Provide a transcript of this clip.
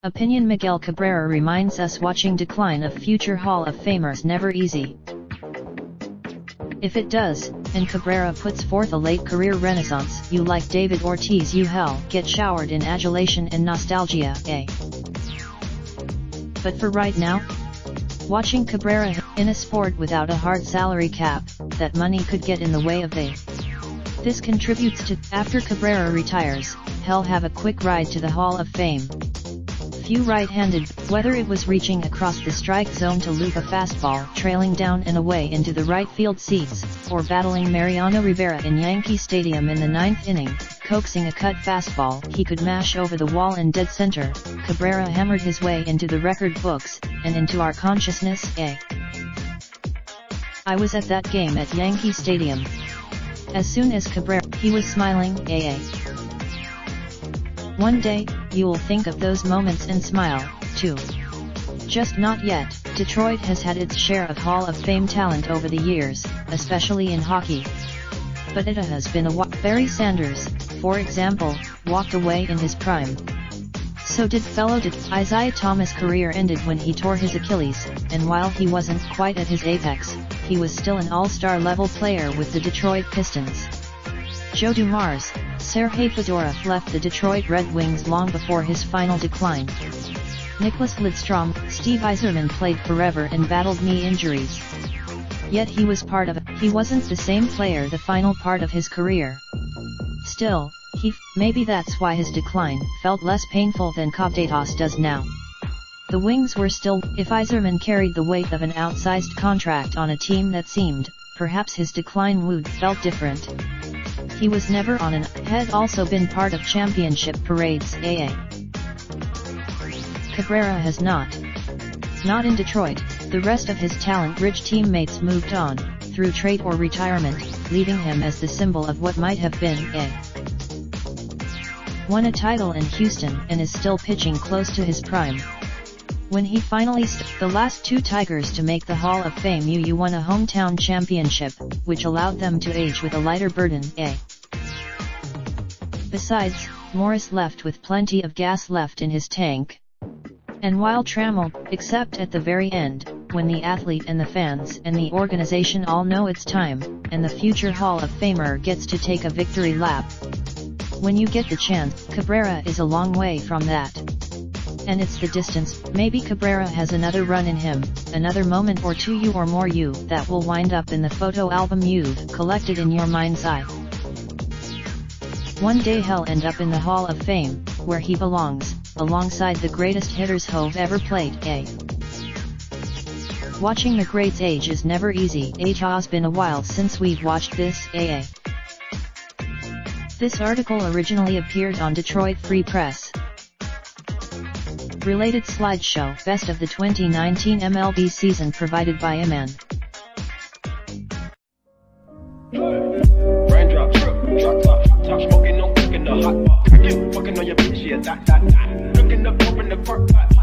Opinion. Miguel Cabrera reminds us watching decline of future Hall of Famers never easy. If it does, and Cabrera puts forth a late career renaissance, you like David Ortiz, you hell get showered in adulation and nostalgia, eh? But for right now, watching Cabrera in a sport without a hard salary cap, that money could get in the way of this contributes to, after Cabrera retires, he'll have a quick ride to the Hall of Fame. Few right-handed, whether it was reaching across the strike zone to loop a fastball, trailing down and away into the right field seats, or battling Mariano Rivera in Yankee Stadium in the ninth inning, coaxing a cut fastball he could mash over the wall in dead center, Cabrera hammered his way into the record books, and into our consciousness, eh? I was at that game at Yankee Stadium. As soon as Cabrera, he was smiling, eh? One day, you'll think of those moments and smile, too. Just not yet. Detroit has had its share of Hall of Fame talent over the years, especially in hockey. But it has been a while. Barry Sanders, for example, walked away in his prime. So did Isaiah Thomas' career ended when he tore his Achilles, and while he wasn't quite at his apex, he was still an all-star level player with the Detroit Pistons. Joe Dumars, Sergei Fedorov left the Detroit Red Wings long before his final decline. Nicklas Lidstrom, Steve Yzerman played forever and battled knee injuries. Yet he was part of it. He wasn't the same player the final part of his career. Still, maybe that's why his decline felt less painful than Cabrera's does now. The Wings were still, if Yzerman carried the weight of an outsized contract on a team that seemed, perhaps his decline would felt different. He was never on an, had also been part of championship parades, eh? Cabrera has not. Not in Detroit. The rest of his talent-rich teammates moved on, through trade or retirement, leaving him as the symbol of what might have been, eh? Won a title in Houston and is still pitching close to his prime. When he finally the last two Tigers to make the Hall of Fame, you won a hometown championship, which allowed them to age with a lighter burden, eh? Besides, Morris left with plenty of gas left in his tank. And while Trammell, except at the very end, when the athlete and the fans and the organization all know it's time, and the future Hall of Famer gets to take a victory lap. When you get the chance, Cabrera is a long way from that. And it's the distance. Maybe Cabrera has another run in him, another moment or two you or more you that will wind up in the photo album you've collected in your mind's eye. One day he'll end up in the Hall of Fame, where he belongs, alongside the greatest hitters who've ever played, eh? Watching the greats age is never easy. It has been a while since we've watched this, eh? This article originally appeared on Detroit Free Press. Related slideshow, best of the 2019 MLB season provided by Iman. Raindrop, truck top, smoking, no cooking the hot pot. Fucking on your bitch, yeah, that. Looking up, open the park pot.